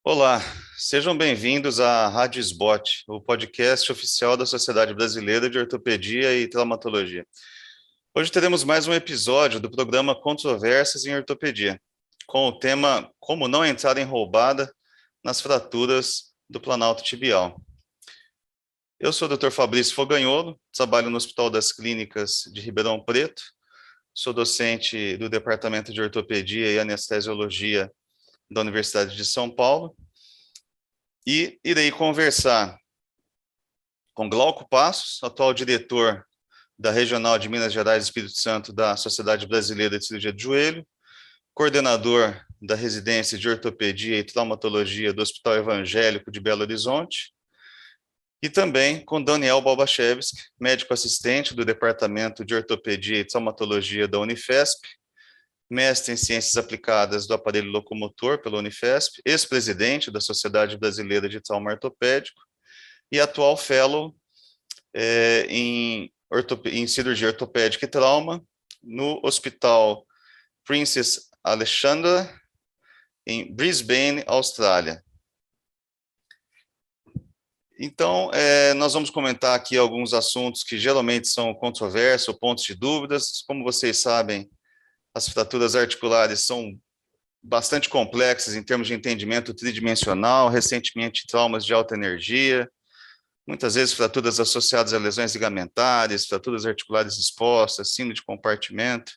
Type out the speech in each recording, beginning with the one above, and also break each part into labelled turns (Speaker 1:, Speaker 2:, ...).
Speaker 1: Olá, sejam bem-vindos à Rádio SBOT, o podcast oficial da Sociedade Brasileira de Ortopedia e Traumatologia. Hoje teremos mais um episódio do programa Controvérsias em Ortopedia, com o tema Como não entrar em roubada nas fraturas do planalto tibial. Eu sou o Dr. Fabrício Fogagnolo, trabalho no Hospital das Clínicas de Ribeirão Preto, sou docente do Departamento de Ortopedia e Anestesiologia da Universidade de São Paulo e irei conversar com Glauco Passos, atual diretor da Regional de Minas Gerais e Espírito Santo da Sociedade Brasileira de Cirurgia de Joelho, coordenador da residência de Ortopedia e Traumatologia do Hospital Evangélico de Belo Horizonte, e também com Daniel Balbachevski, médico assistente do Departamento de Ortopedia e Traumatologia da Unifesp, mestre em Ciências Aplicadas do Aparelho Locomotor pela Unifesp, ex-presidente da Sociedade Brasileira de Trauma Ortopédico e atual fellow em cirurgia ortopédica e trauma no Hospital Princess Alexandra, em Brisbane, Austrália. Então, nós vamos comentar aqui alguns assuntos que geralmente são controversos ou pontos de dúvidas. Como vocês sabem, as fraturas articulares são bastante complexas em termos de entendimento tridimensional, recentemente traumas de alta energia, muitas vezes fraturas associadas a lesões ligamentares, fraturas articulares expostas, síndrome de compartimento,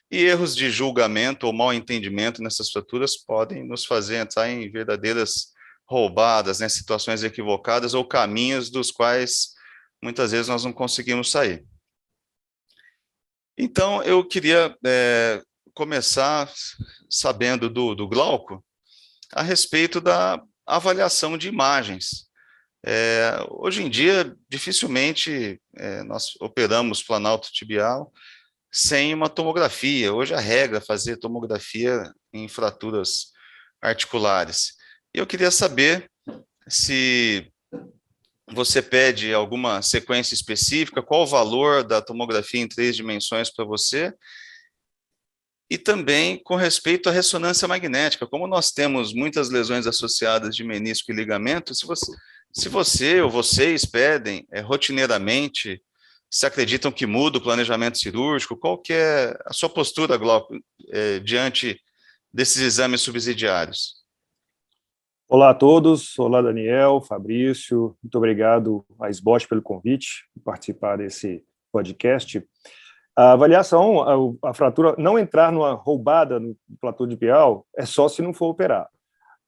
Speaker 1: e erros de julgamento ou mal entendimento nessas fraturas podem nos fazer entrar em verdadeiras roubadas, né, situações equivocadas ou caminhos dos quais muitas vezes nós não conseguimos sair. Então, eu queria começar sabendo do Glauco a respeito da avaliação de imagens. Hoje em dia, dificilmente nós operamos planalto tibial sem uma tomografia. Hoje a regra é fazer tomografia em fraturas articulares. E eu queria saber se você pede alguma sequência específica, qual o valor da tomografia em 3 dimensões para você, e também com respeito à ressonância magnética. Como nós temos muitas lesões associadas de menisco e ligamento, se você ou vocês pedem rotineiramente, se acreditam que muda o planejamento cirúrgico, qual que é a sua postura, Glauco, diante desses exames subsidiários?
Speaker 2: Olá a todos, olá Daniel, Fabrício, muito obrigado à SBOT pelo convite de participar desse podcast. A avaliação, a fratura não entrar numa roubada no platô tibial é só se não for operar.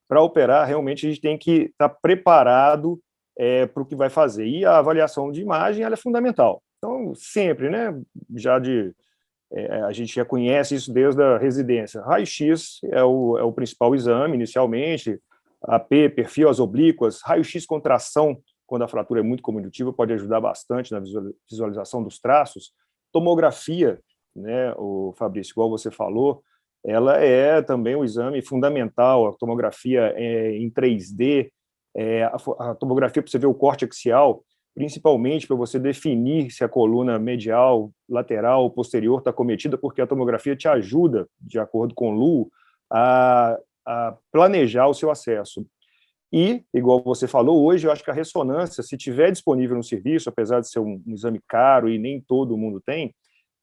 Speaker 2: Para operar, realmente a gente tem que estar preparado para o que vai fazer. E a avaliação de imagem ela é fundamental. Então, sempre, né? A gente já conhece isso desde a residência. Raio-X é o principal exame, inicialmente, AP, perfil, as oblíquas, raio-X com tração, quando a fratura é muito comunitiva, pode ajudar bastante na visualização dos traços. Tomografia, né, o Fabrício, igual você falou, ela é também um exame fundamental, a tomografia em 3D, a tomografia para você ver o corte axial, principalmente para você definir se a coluna medial, lateral ou posterior está cometida, porque a tomografia te ajuda, de acordo com o LU, a planejar o seu acesso. E, igual você falou, hoje eu acho que a ressonância, se tiver disponível no serviço, apesar de ser um exame caro e nem todo mundo tem,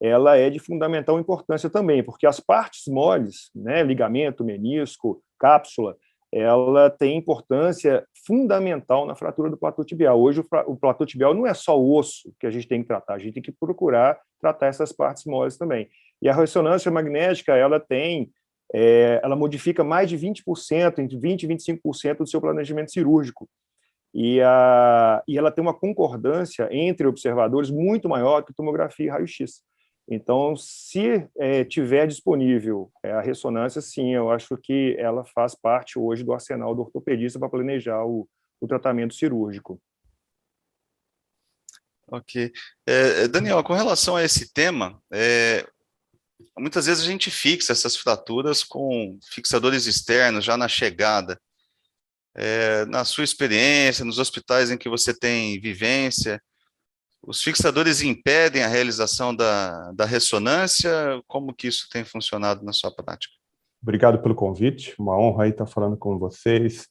Speaker 2: ela é de fundamental importância também, porque as partes moles, né, ligamento, menisco, cápsula, ela tem importância fundamental na fratura do platô tibial. Hoje o platô tibial não é só o osso que a gente tem que tratar, a gente tem que procurar tratar essas partes moles também. E a ressonância magnética, ela modifica mais de 20%, entre 20% e 25% do seu planejamento cirúrgico. E ela tem uma concordância entre observadores muito maior que tomografia e raio-X. Então, se tiver disponível a ressonância, sim, eu acho que ela faz parte hoje do arsenal do ortopedista para planejar o tratamento cirúrgico.
Speaker 1: Ok. Daniel, com relação a esse tema, muitas vezes a gente fixa essas fraturas com fixadores externos já na chegada. Na sua experiência, nos hospitais em que você tem vivência, os fixadores impedem a realização da ressonância? Como que isso tem funcionado na sua prática?
Speaker 3: Obrigado pelo convite, uma honra aí estar falando com vocês.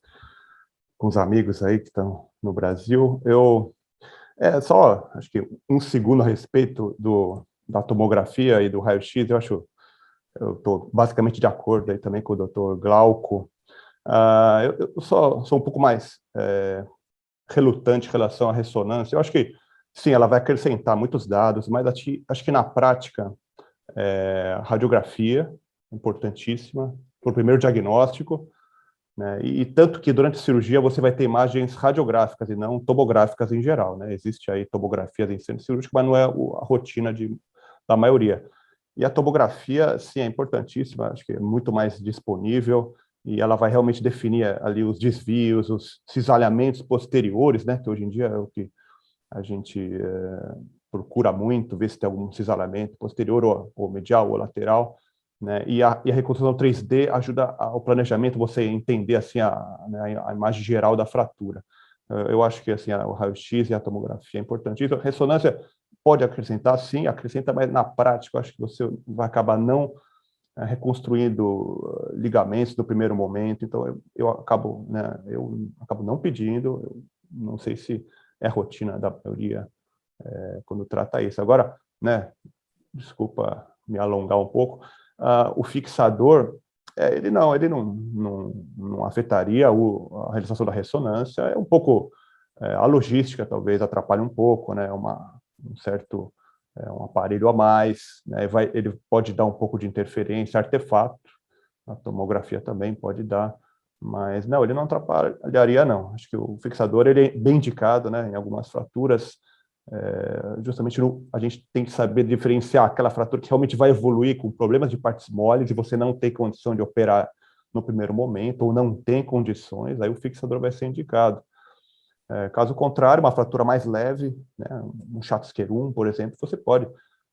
Speaker 3: com os amigos aí que estão no Brasil. Acho que um segundo a respeito da tomografia e do raio-x, eu estou basicamente de acordo aí também com o Dr. Glauco. Eu sou um pouco mais relutante em relação à ressonância. Eu acho que, sim, ela vai acrescentar muitos dados, mas acho que na prática, a radiografia é importantíssima para o primeiro diagnóstico, né? E tanto que durante a cirurgia você vai ter imagens radiográficas e não tomográficas em geral, né? Existe aí tomografias em centro cirúrgico, mas não é a rotina da maioria. E a tomografia, sim, é importantíssima, acho que é muito mais disponível e ela vai realmente definir ali os desvios, os cisalhamentos posteriores, né? Que hoje em dia é o que a gente procura muito, ver se tem algum cisalhamento posterior ou medial ou lateral, né? E a reconstrução 3D ajuda ao planejamento, você entender assim a imagem geral da fratura. Eu acho que assim o raio-x e a tomografia é importante. Então, a ressonância pode acrescentar, sim, acrescenta, mas na prática eu acho que você vai acabar não reconstruindo ligamentos no primeiro momento. Então eu acabo não pedindo. Eu não sei se é a rotina da maioria quando trata isso. Agora, né, desculpa me alongar um pouco, o fixador, ele não afetaria a realização da ressonância, é um pouco, a logística talvez atrapalhe um pouco, né, um aparelho a mais, né, ele pode dar um pouco de interferência, artefato, a tomografia também pode dar, mas não, ele não atrapalharia não, acho que o fixador ele é bem indicado, né, em algumas fraturas, justamente a gente tem que saber diferenciar aquela fratura que realmente vai evoluir com problemas de partes moles e você não tem condição de operar no primeiro momento ou não tem condições, aí o fixador vai ser indicado. Caso contrário, uma fratura mais leve, né, um Schatzker-1, por exemplo, você pode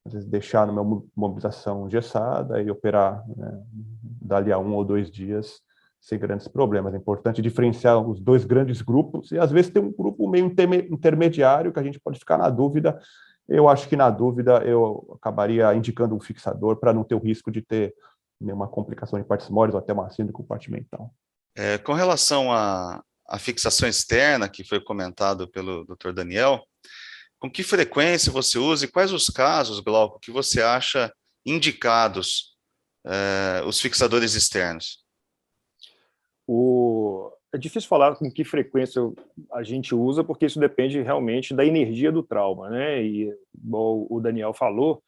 Speaker 3: às vezes deixar numa mobilização engessada e operar, né, dali a 1 ou 2 dias sem grandes problemas. É importante diferenciar os dois grandes grupos e às vezes tem um grupo meio intermediário que a gente pode ficar na dúvida. Eu acho que na dúvida eu acabaria indicando um fixador para não ter o risco de ter nenhuma complicação de partes moles ou até uma síndrome compartimental.
Speaker 1: Com relação à fixação externa, que foi comentado pelo Dr. Daniel, com que frequência você usa e quais os casos, Glauco, que você acha indicados os fixadores externos?
Speaker 2: É difícil falar com que frequência a gente usa, porque isso depende realmente da energia do trauma, né? E, igual o Daniel falou,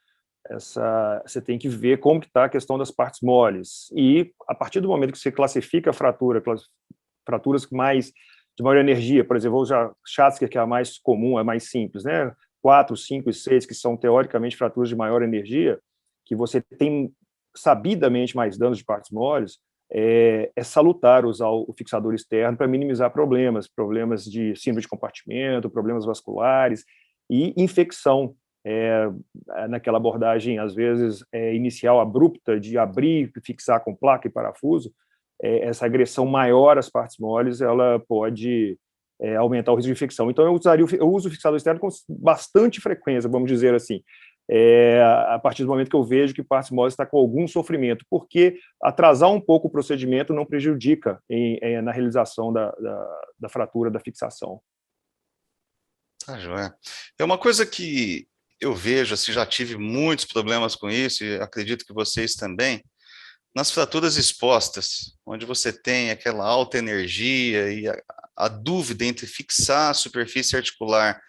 Speaker 2: você tem que ver como que está a questão das partes moles. E, a partir do momento que você classifica a fraturas de maior energia, por exemplo, já Schatzker, que é a mais comum, é mais simples, né? 4, 5 e 6, que são, teoricamente, fraturas de maior energia, que você tem sabidamente mais danos de partes moles, é salutar usar o fixador externo para minimizar problemas de síndrome de compartimento, problemas vasculares e infecção. Naquela abordagem, às vezes, inicial abrupta de abrir, fixar com placa e parafuso, essa agressão maior às partes moles, ela pode aumentar o risco de infecção. Então, eu uso o fixador externo com bastante frequência, vamos dizer assim, a partir do momento que eu vejo que partes moles está com algum sofrimento, porque atrasar um pouco o procedimento não prejudica na realização da fratura, da fixação.
Speaker 1: Ah, joia. É uma coisa que eu vejo, assim, já tive muitos problemas com isso, e acredito que vocês também, nas fraturas expostas, onde você tem aquela alta energia e a dúvida entre fixar a superfície articular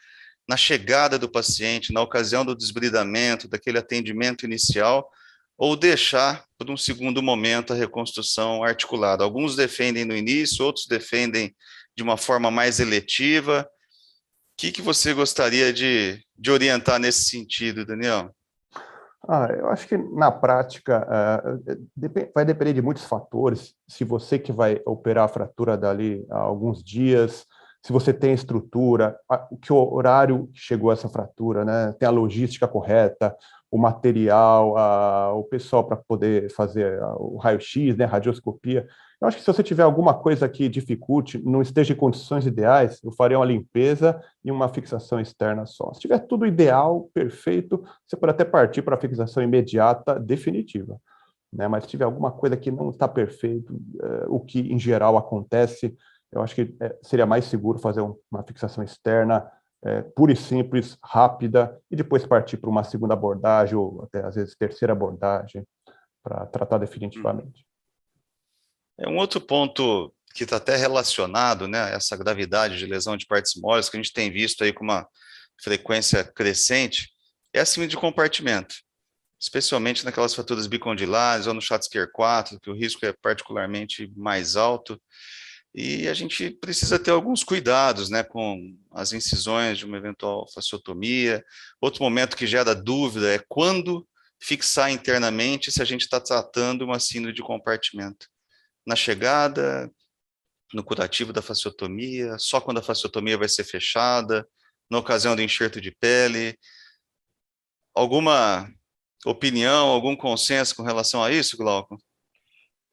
Speaker 1: na chegada do paciente, na ocasião do desbridamento, daquele atendimento inicial, ou deixar por um segundo momento a reconstrução articulada. Alguns defendem no início, outros defendem de uma forma mais eletiva. O que você gostaria de orientar nesse sentido, Daniel?
Speaker 3: Eu acho que na prática vai depender de muitos fatores. Se você que vai operar a fratura dali a alguns dias, se você tem estrutura, que horário que chegou essa fratura, né? Tem a logística correta, o material, o pessoal para poder fazer o raio-x, né? Radioscopia. Eu acho que se você tiver alguma coisa que dificulte, não esteja em condições ideais, eu faria uma limpeza e uma fixação externa só. Se tiver tudo ideal, perfeito, você pode até partir para a fixação imediata, definitiva, né? Mas se tiver alguma coisa que não está perfeito, o que em geral acontece, eu acho que seria mais seguro fazer uma fixação externa, pura e simples, rápida, e depois partir para uma segunda abordagem, ou até às vezes terceira abordagem, para tratar definitivamente.
Speaker 1: Um outro ponto que está até relacionado, né, a essa gravidade de lesão de partes moles, que a gente tem visto aí com uma frequência crescente, é a síndrome de compartimento, especialmente naquelas fraturas bicondilares ou no Schatzker 4, que o risco é particularmente mais alto. E a gente precisa ter alguns cuidados, né, com as incisões de uma eventual fasciotomia. Outro momento que gera dúvida é quando fixar internamente se a gente está tratando uma síndrome de compartimento. Na chegada, no curativo da fasciotomia, só quando a fasciotomia vai ser fechada, na ocasião do enxerto de pele. Alguma opinião, algum consenso com relação a isso, Glauco?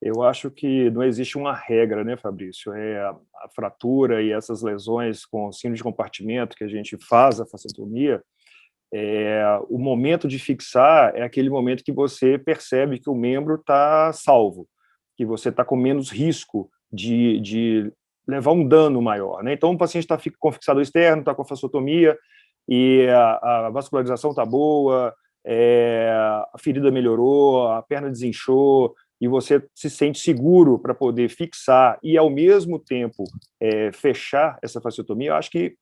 Speaker 2: Eu acho que não existe uma regra, né, Fabrício? A fratura e essas lesões com síndrome de compartimento que a gente faz a fasciotomia, o momento de fixar é aquele momento que você percebe que o membro está salvo, que você está com menos risco de levar um dano maior, né? Então, o paciente está com fixador externo, está com a fasciotomia e a vascularização está boa, a ferida melhorou, a perna desinchou, e você se sente seguro para poder fixar e, ao mesmo tempo, fechar essa fasciotomia. Eu acho que,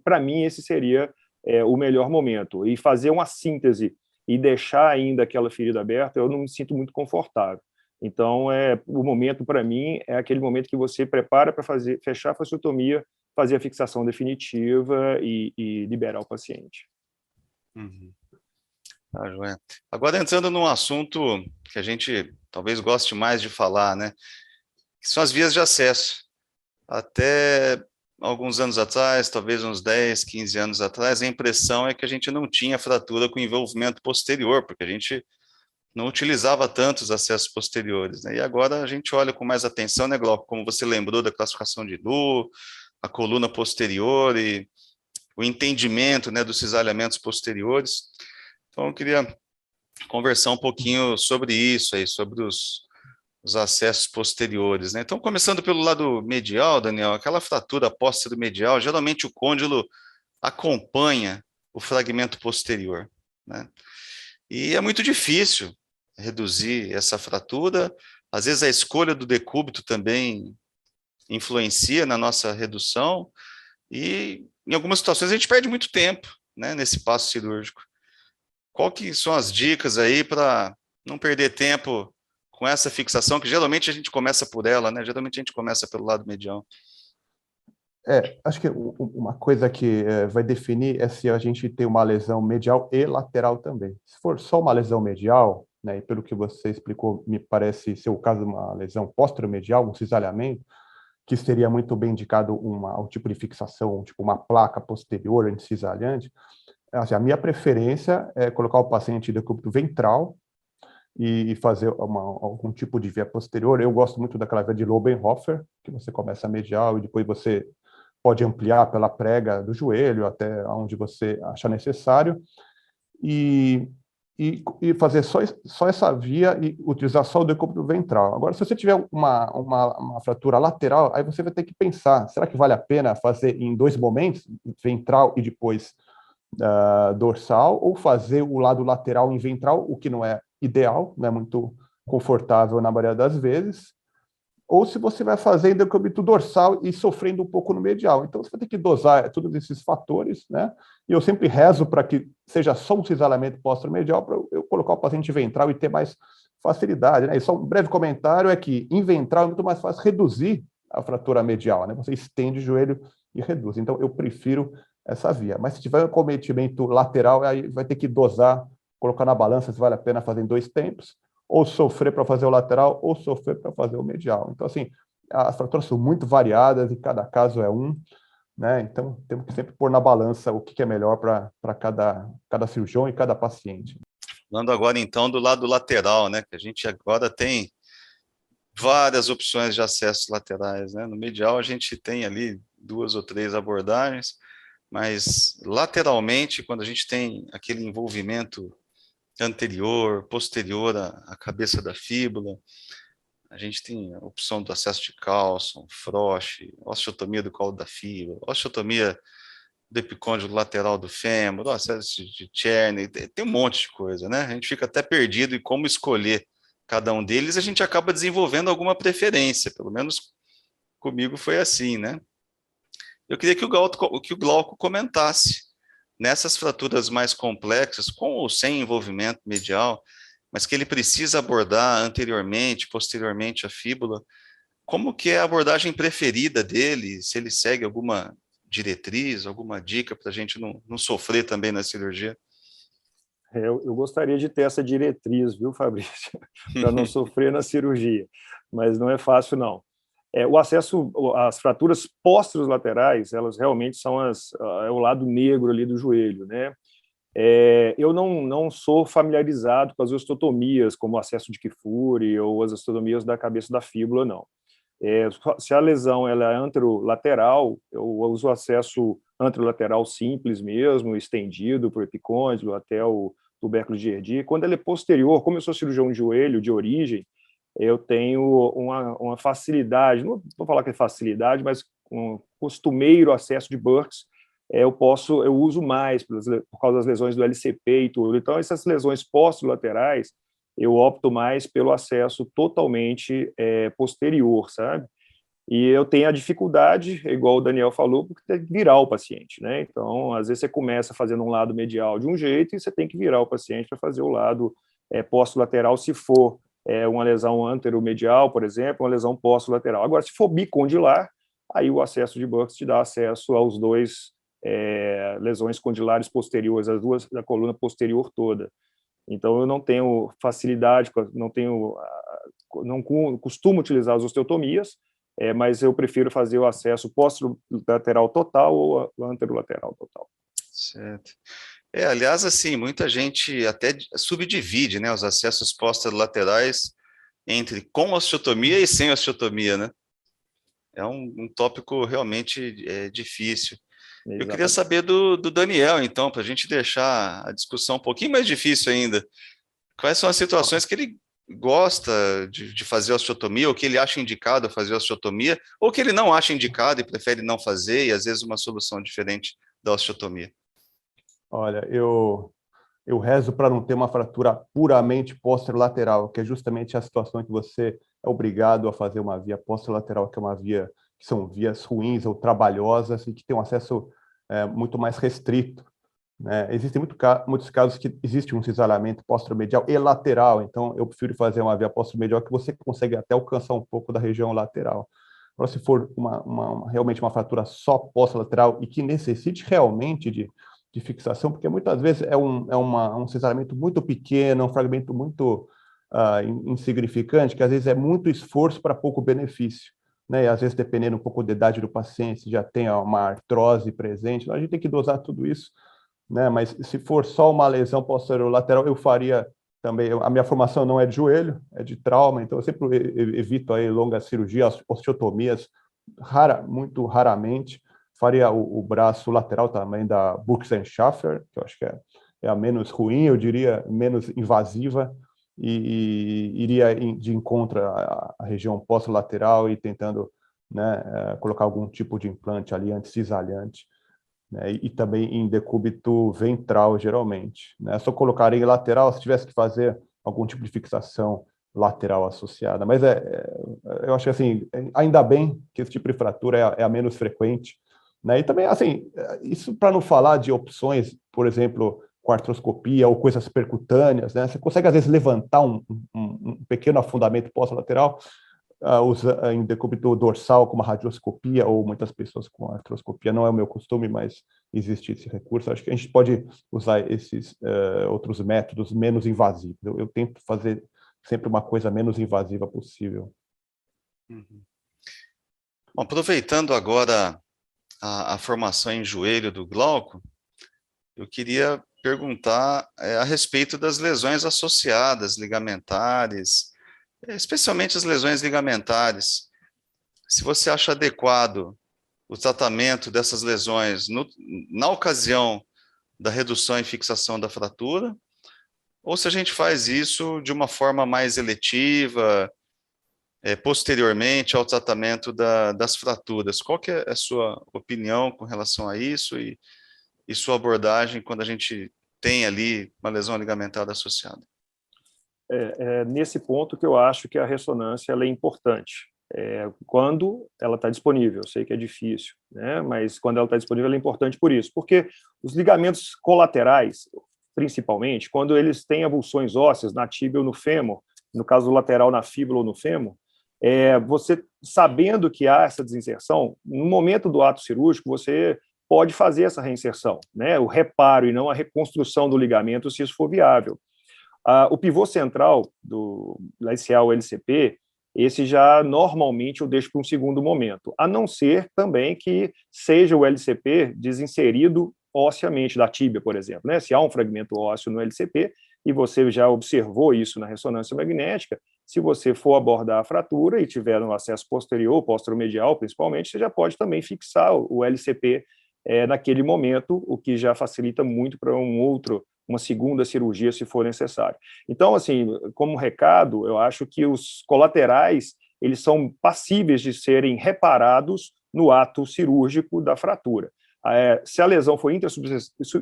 Speaker 2: para mim, esse seria o melhor momento. E fazer uma síntese e deixar ainda aquela ferida aberta, eu não me sinto muito confortável. Então, o momento, para mim, é aquele momento que você prepara para fechar a fasciotomia, fazer a fixação definitiva e liberar o paciente.
Speaker 1: Uhum. Ah, joia. Agora, entrando num assunto que a gente talvez goste mais de falar, né? Que são as vias de acesso. Até alguns anos atrás, talvez uns 10, 15 anos atrás, a impressão é que a gente não tinha fratura com envolvimento posterior, porque a gente não utilizava tanto os acessos posteriores, né? E agora a gente olha com mais atenção, né, Glauco? Como você lembrou da classificação de Nu, a coluna posterior e o entendimento, né, dos cisalhamentos posteriores. Então, eu queria conversar um pouquinho sobre isso aí, sobre os acessos posteriores, né? Então, começando pelo lado medial, Daniel, aquela fratura póstero-medial, geralmente o côndilo acompanha o fragmento posterior, né? E é muito difícil reduzir essa fratura. Às vezes a escolha do decúbito também influencia na nossa redução e em algumas situações a gente perde muito tempo, né, nesse passo cirúrgico. Qual que são as dicas aí para não perder tempo com essa fixação, que geralmente a gente começa por ela, né? Geralmente a gente começa pelo lado medial.
Speaker 3: Acho que uma coisa que vai definir é se a gente tem uma lesão medial e lateral também. Se for só uma lesão medial, né, e pelo que você explicou, me parece ser o caso de uma lesão póstero-medial, um cisalhamento, que seria muito bem indicado um tipo de fixação, tipo uma placa posterior anticisalhante. Assim, a minha preferência é colocar o paciente de decúbito ventral e fazer algum tipo de via posterior. Eu gosto muito daquela via de Lobenhofer, que você começa medial e depois você pode ampliar pela prega do joelho até onde você achar necessário, e fazer só essa via e utilizar só o decúbito ventral. Agora, se você tiver uma fratura lateral, aí você vai ter que pensar, será que vale a pena fazer em dois momentos, ventral e depois dorsal, ou fazer o lado lateral em ventral, o que não é ideal, não é muito confortável na maioria das vezes, ou se você vai fazer em decúbito dorsal e sofrendo um pouco no medial. Então, você vai ter que dosar todos esses fatores, né? E eu sempre rezo para que seja só um cisalhamento póstero-medial para eu colocar o paciente ventral e ter mais facilidade, né? E só um breve comentário é que em ventral é muito mais fácil reduzir a fratura medial, né? Você estende o joelho e reduz. Então, eu prefiro essa via. Mas se tiver um cometimento lateral, aí vai ter que dosar, colocar na balança se vale a pena fazer em dois tempos, ou sofrer para fazer o lateral, ou sofrer para fazer o medial. Então, assim, as fraturas são muito variadas e cada caso é um, né? Então, temos que sempre pôr na balança o que é melhor para cada cirurgião e cada paciente.
Speaker 1: Falando agora, então, do lado lateral, né? Que a gente agora tem várias opções de acessos laterais, né? No medial, a gente tem ali 2 ou 3 abordagens, mas lateralmente, quando a gente tem aquele envolvimento anterior, posterior à cabeça da fíbula, A gente tem a opção do acesso de Carlson, Frosch, osteotomia do colo da fíbula, osteotomia do epicôndilo lateral do fêmur, acesso de Czerny, tem um monte de coisa, né? A gente fica até perdido em como escolher cada um deles, a gente acaba desenvolvendo alguma preferência, pelo menos comigo foi assim, né? Eu queria que o Glauco comentasse nessas fraturas mais complexas, com ou sem envolvimento medial, mas que ele precisa abordar anteriormente, posteriormente à fíbula, como que é a abordagem preferida dele, se ele segue alguma diretriz, alguma dica para a gente não sofrer também na cirurgia?
Speaker 2: Eu gostaria de ter essa diretriz, viu, Fabrício, para não sofrer na cirurgia, mas não é fácil, não. O acesso às fraturas laterais, elas realmente são o lado negro ali do joelho, né? Eu não sou familiarizado com as osteotomias, como o acesso de Kifuri ou as osteotomias da cabeça da fíbula, não. Se a lesão ela é anterolateral, eu uso o acesso anterolateral simples mesmo, estendido por epicôndilo até o tubérculo de Gerdy. Quando ele é posterior, como eu sou cirurgião de joelho de origem, eu tenho uma facilidade, não vou falar que é facilidade, mas um costumeiro acesso de Burks, eu uso mais por causa das lesões do LCP e tudo. Então, essas lesões posterolaterais, eu opto mais pelo acesso totalmente posterior, sabe? E eu tenho a dificuldade, igual o Daniel falou, porque tem que virar o paciente, né? Então, às vezes você começa fazendo um lado medial de um jeito e você tem que virar o paciente para fazer o lado posterolateral, se for uma lesão anteromedial, por exemplo, uma lesão posterolateral. Agora, se for bicondilar, aí o acesso de Burks te dá acesso aos dois lesões condilares posteriores, as duas da coluna posterior toda. Então, eu não tenho facilidade, não costumo utilizar as osteotomias, mas eu prefiro fazer o acesso posterolateral total ou anterolateral total.
Speaker 1: Certo. Aliás, assim, muita gente até subdivide, né, os acessos posterolaterais entre com osteotomia e sem osteotomia, né? É um tópico realmente difícil.
Speaker 2: Exatamente.
Speaker 1: Eu queria saber do Daniel, então, para a gente deixar a discussão um pouquinho mais difícil ainda. Quais são as situações que ele gosta de fazer osteotomia, ou que ele acha indicado fazer osteotomia, ou que ele não acha indicado e prefere não fazer, e às vezes uma solução diferente da osteotomia?
Speaker 3: Olha, eu rezo para não ter uma fratura puramente posterolateral, que é justamente a situação em que você é obrigado a fazer uma via posterolateral, que é uma via que são vias ruins ou trabalhosas e que tem um acesso muito mais restrito, né? Existem muitos casos que existe um cisalhamento posteromedial e lateral, então eu prefiro fazer uma via posteromedial que você consegue até alcançar um pouco da região lateral. Agora, se for realmente uma fratura só posterolateral e que necessite realmente de fixação, porque muitas vezes é um cisalhamento muito pequeno, um fragmento muito insignificante, que às vezes é muito esforço para pouco benefício, né? E às vezes, dependendo um pouco da idade do paciente, se já tem uma artrose presente, então a gente tem que dosar tudo isso, né? Mas se for só uma lesão posterolateral, eu faria também. A minha formação não é de joelho, é de trauma, então eu sempre evito aí longas cirurgias, osteotomias, muito raramente. Faria o braço lateral também da Burks & Schaffer, que eu acho que é a menos ruim, eu diria, menos invasiva, e iria de encontro à região posterolateral e tentando, né, colocar algum tipo de implante ali anticisalhante, né, e também em decúbito ventral, geralmente, né? Só colocaria em lateral se tivesse que fazer algum tipo de fixação lateral associada. Mas eu acho que, assim, ainda bem que esse tipo de fratura é a menos frequente, né? E também, assim, isso para não falar de opções, por exemplo, com artroscopia ou coisas percutâneas, né? Você consegue, às vezes, levantar um pequeno afundamento pós-lateral, em decúbito dorsal, como a radioscopia, ou muitas pessoas com artroscopia. Não é o meu costume, mas existe esse recurso. Acho que a gente pode usar esses outros métodos menos invasivos. Eu tento fazer sempre uma coisa menos invasiva possível.
Speaker 1: Uhum. Bom, aproveitando agora a formação em joelho do Glauco, eu queria perguntar a respeito das lesões associadas, ligamentares, especialmente as lesões ligamentares. Se você acha adequado o tratamento dessas lesões na ocasião da redução e fixação da fratura, ou se a gente faz isso de uma forma mais eletiva, posteriormente ao tratamento das fraturas. Qual que é a sua opinião com relação a isso e sua abordagem quando a gente tem ali uma lesão ligamentar associada?
Speaker 2: Nesse ponto que eu acho que a ressonância ela é importante. Quando ela está disponível, eu sei que é difícil, né? Mas quando ela está disponível, ela é importante por isso, porque os ligamentos colaterais, principalmente, quando eles têm avulsões ósseas na tíbia ou no fêmur, no caso lateral na fíbula ou no fêmur, você sabendo que há essa desinserção, no momento do ato cirúrgico, você pode fazer essa reinserção, né? O reparo e não a reconstrução do ligamento, se isso for viável. O pivô central do LCA-LCP, esse já normalmente eu deixo para um segundo momento, a não ser também que seja o LCP desinserido osseamente da tíbia, por exemplo, né? Se há um fragmento ósseo no LCP, e você já observou isso na ressonância magnética, se você for abordar a fratura e tiver no acesso posterior, posteromedial principalmente, você já pode também fixar o LCP naquele momento, o que já facilita muito para uma segunda cirurgia, se for necessário. Então, assim, como recado, eu acho que os colaterais, eles são passíveis de serem reparados no ato cirúrgico da fratura. Se a lesão for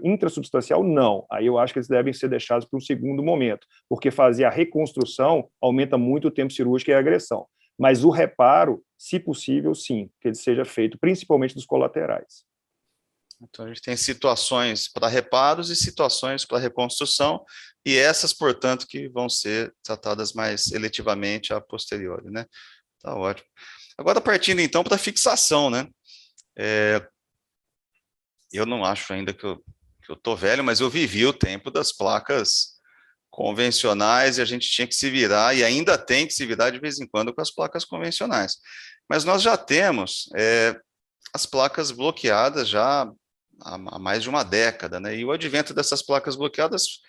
Speaker 2: intrasubstancial, não. Aí eu acho que eles devem ser deixados para um segundo momento, porque fazer a reconstrução aumenta muito o tempo cirúrgico e a agressão. Mas o reparo, se possível, sim, que ele seja feito, principalmente dos colaterais.
Speaker 1: Então, a gente tem situações para reparos e situações para reconstrução, e essas, portanto, que vão ser tratadas mais eletivamente a posteriori, né? Tá ótimo. Agora, partindo, então, para a fixação, né? Eu não acho ainda que eu tô velho, mas eu vivi o tempo das placas convencionais e a gente tinha que se virar, e ainda tem que se virar de vez em quando com as placas convencionais. Mas nós já temos as placas bloqueadas já há mais de uma década, né? E o advento dessas placas bloqueadas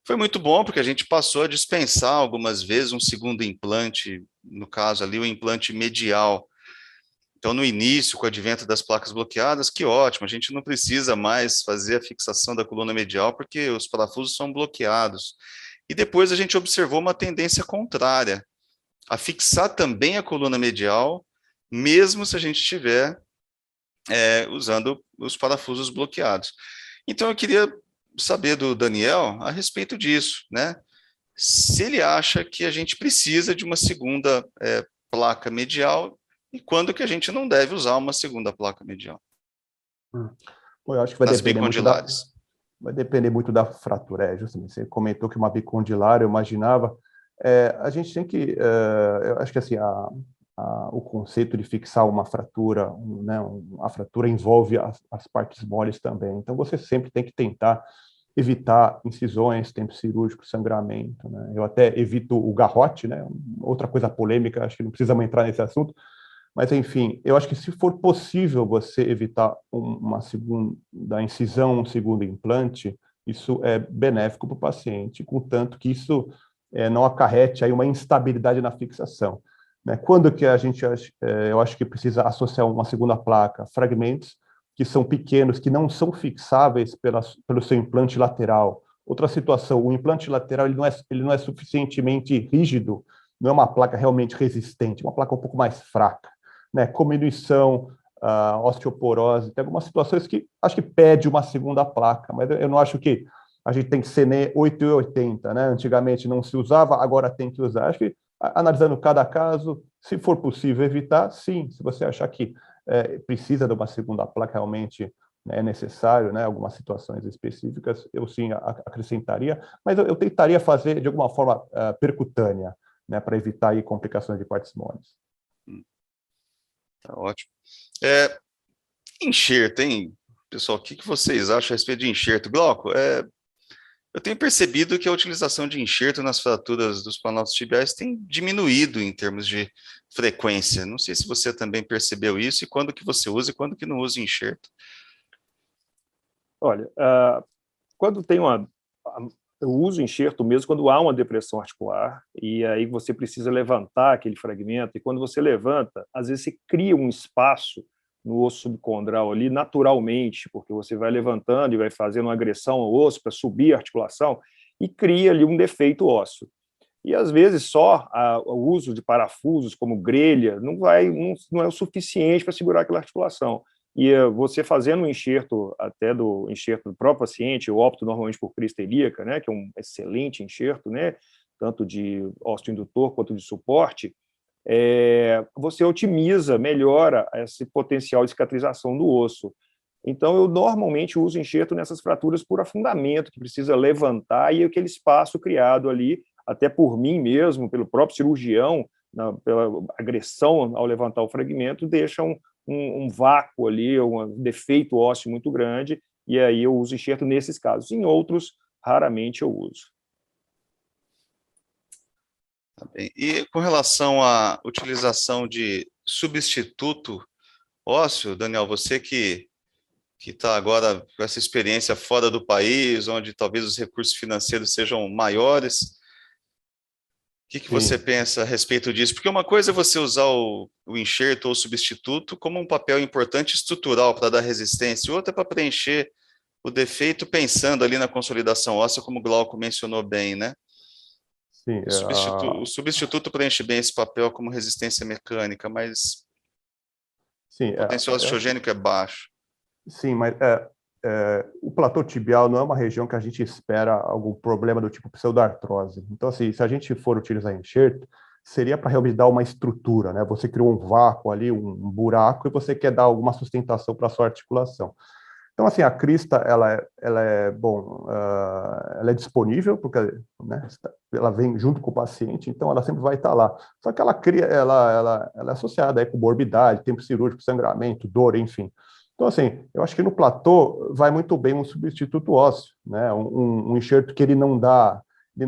Speaker 1: foi muito bom, porque a gente passou a dispensar algumas vezes um segundo implante, no caso ali o implante medial. Então, no início, com o advento das placas bloqueadas, que ótimo, a gente não precisa mais fazer a fixação da coluna medial, porque os parafusos são bloqueados. E depois a gente observou uma tendência contrária, a fixar também a coluna medial, mesmo se a gente estiver usando os parafusos bloqueados. Então, eu queria saber do Daniel a respeito disso, né? Se ele acha que a gente precisa de uma segunda placa medial e quando que a gente não deve usar uma segunda placa medial.
Speaker 3: Bom, eu acho que vai
Speaker 1: nas
Speaker 3: depender
Speaker 1: bicondilares.
Speaker 3: Vai depender muito da fratura. Justamente, você comentou que uma bicondilar, eu imaginava, a gente tem que, eu acho que assim, o conceito de fixar uma fratura, né, a fratura envolve as partes moles também. Então, você sempre tem que tentar evitar incisões, tempo cirúrgico, sangramento, né? Eu até evito o garrote, né? Outra coisa polêmica, acho que não precisamos entrar nesse assunto, mas, enfim, eu acho que se for possível você evitar uma segunda incisão, um segundo implante, isso é benéfico para o paciente, contanto que isso não acarrete aí uma instabilidade na fixação. Né? Quando que a gente, eu acho que precisa associar uma segunda placa? Fragmentos que são pequenos, que não são fixáveis pelo seu implante lateral. Outra situação, o implante lateral ele não é suficientemente rígido, não é uma placa realmente resistente, é uma placa um pouco mais fraca, né? Cominuição, osteoporose, tem algumas situações que acho que pede uma segunda placa, mas eu não acho que a gente tem que ser 8 e 80, né? Antigamente não se usava, agora tem que usar. Acho que, analisando cada caso, se for possível evitar, sim, se você achar que precisa de uma segunda placa realmente, né, é necessário, né, algumas situações específicas, eu sim acrescentaria, mas eu tentaria fazer de alguma forma percutânea, né, para evitar aí complicações de partes moles.
Speaker 1: Tá ótimo. Enxerto, hein? Pessoal, o que vocês acham a respeito de enxerto? Glauco, eu tenho percebido que a utilização de enxerto nas fraturas dos planaltos tibiais tem diminuído em termos de frequência. Não sei se você também percebeu isso, e quando que você usa e quando que não usa enxerto.
Speaker 2: Olha, quando tem eu uso enxerto mesmo quando há uma depressão articular, e aí você precisa levantar aquele fragmento, e quando você levanta, às vezes você cria um espaço no osso subcondral ali, naturalmente, porque você vai levantando e vai fazendo uma agressão ao osso para subir a articulação, e cria ali um defeito ósseo. E, às vezes, só o uso de parafusos como grelha não é o suficiente para segurar aquela articulação. E você fazendo um enxerto, até do enxerto do próprio paciente, eu opto normalmente por crista ilíaca, né, que é um excelente enxerto, né, tanto de osteoindutor quanto de suporte, você otimiza, melhora esse potencial de cicatrização do osso. Então, eu normalmente uso enxerto nessas fraturas por afundamento, que precisa levantar, e aquele espaço criado ali, até por mim mesmo, pelo próprio cirurgião, pela agressão ao levantar o fragmento, deixa um vácuo ali, um defeito ósseo muito grande, e aí eu uso enxerto nesses casos. Em outros, raramente eu uso.
Speaker 1: Tá bem. E com relação à utilização de substituto ósseo, Daniel, você que está agora com essa experiência fora do país, onde talvez os recursos financeiros sejam maiores, o que você pensa a respeito disso? Porque uma coisa é você usar o enxerto ou o substituto como um papel importante estrutural para dar resistência, e outra é para preencher o defeito pensando ali na consolidação óssea, como o Glauco mencionou bem, né?
Speaker 3: Sim,
Speaker 1: O substituto preenche bem esse papel como resistência mecânica, mas
Speaker 3: sim,
Speaker 1: o potencial osteogênico é baixo.
Speaker 3: Sim, mas o platô tibial não é uma região que a gente espera algum problema do tipo pseudoartrose. Então, assim, se a gente for utilizar enxerto, seria para realmente dar uma estrutura, né? Você criou um vácuo ali, um buraco, e você quer dar alguma sustentação para a sua articulação. Então, assim, a crista, ela é disponível, porque, né, ela vem junto com o paciente, então ela sempre vai estar lá. Só que ela é associada aí com morbidade, tempo cirúrgico, sangramento, dor, enfim. Então, assim, eu acho que no platô vai muito bem um substituto ósseo, né? Um enxerto que ele não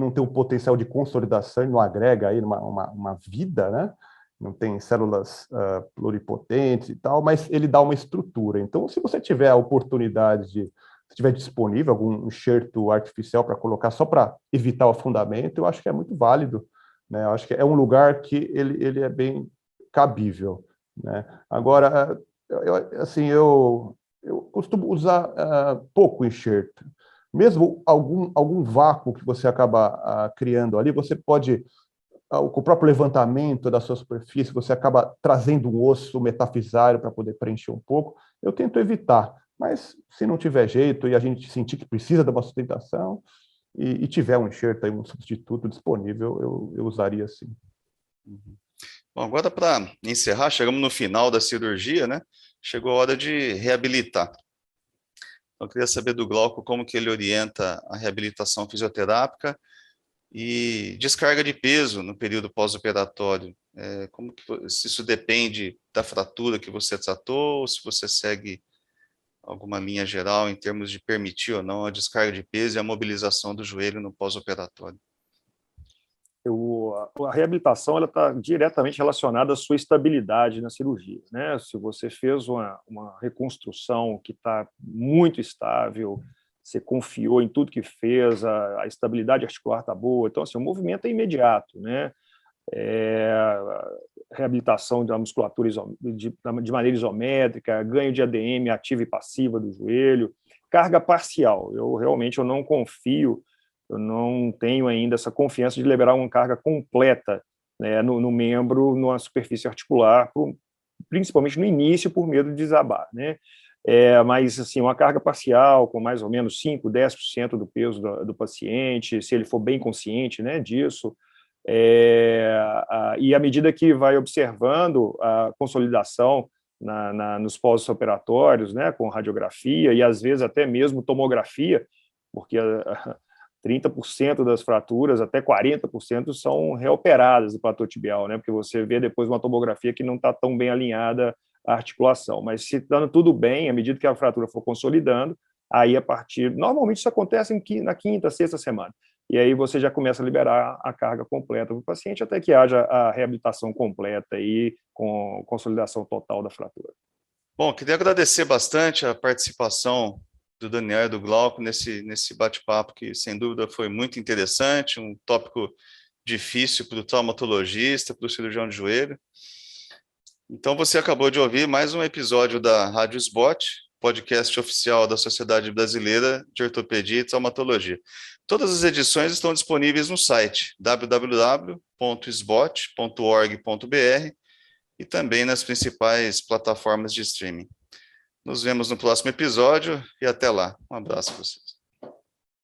Speaker 3: tem um potencial de consolidação, ele não agrega aí uma vida, né? Não tem células pluripotentes e tal, mas ele dá uma estrutura. Então, se você tiver a oportunidade se tiver disponível algum enxerto artificial para colocar só para evitar o afundamento, eu acho que é muito válido, né? Eu acho que é um lugar que ele é bem cabível, né? Agora, eu costumo usar pouco enxerto. Mesmo algum vácuo que você acaba criando ali, você pode, com o próprio levantamento da sua superfície, você acaba trazendo um osso metafisário para poder preencher um pouco. Eu tento evitar, mas se não tiver jeito e a gente sentir que precisa de uma sustentação e tiver um enxerto aí, um substituto disponível, eu usaria sim.
Speaker 1: Bom, agora para encerrar, chegamos no final da cirurgia, né? Chegou a hora de reabilitar. Eu queria saber do Glauco como que ele orienta a reabilitação fisioterápica e descarga de peso no período pós-operatório. Se isso depende da fratura que você tratou, ou se você segue alguma linha geral em termos de permitir ou não a descarga de peso e a mobilização do joelho no pós-operatório.
Speaker 2: A reabilitação está diretamente relacionada à sua estabilidade na cirurgia, né? Se você fez uma reconstrução que está muito estável, você confiou em tudo que fez, a estabilidade articular está boa, então assim, o movimento é imediato, né? Reabilitação da musculatura de maneira isométrica, ganho de ADM ativa e passiva do joelho, carga parcial. Eu não confio, eu não tenho ainda essa confiança de liberar uma carga completa, né, no membro, numa superfície articular, principalmente no início, por medo de desabar, né? Mas, assim, uma carga parcial, com mais ou menos 5%, 10% do peso do paciente, se ele for bem consciente, né, disso, e à medida que vai observando a consolidação nos pós-operatórios, né, com radiografia e, às vezes, até mesmo tomografia, porque 30% das fraturas, até 40% são reoperadas do platô tibial, né, porque você vê depois uma tomografia que não está tão bem alinhada à articulação. Mas se dando tudo bem, à medida que a fratura for consolidando, aí normalmente isso acontece na quinta, sexta semana, e aí você já começa a liberar a carga completa para o paciente até que haja a reabilitação completa e com consolidação total da fratura.
Speaker 1: Bom, queria agradecer bastante a participação do Daniel e do Glauco nesse bate-papo, que sem dúvida foi muito interessante, um tópico difícil para o traumatologista, para o cirurgião de joelho. Então você acabou de ouvir mais um episódio da Rádio SBOT, podcast oficial da Sociedade Brasileira de Ortopedia e Traumatologia. Todas as edições estão disponíveis no site www.sbot.org.br e também nas principais plataformas de streaming. Nos vemos no próximo episódio e até lá. Um abraço para vocês.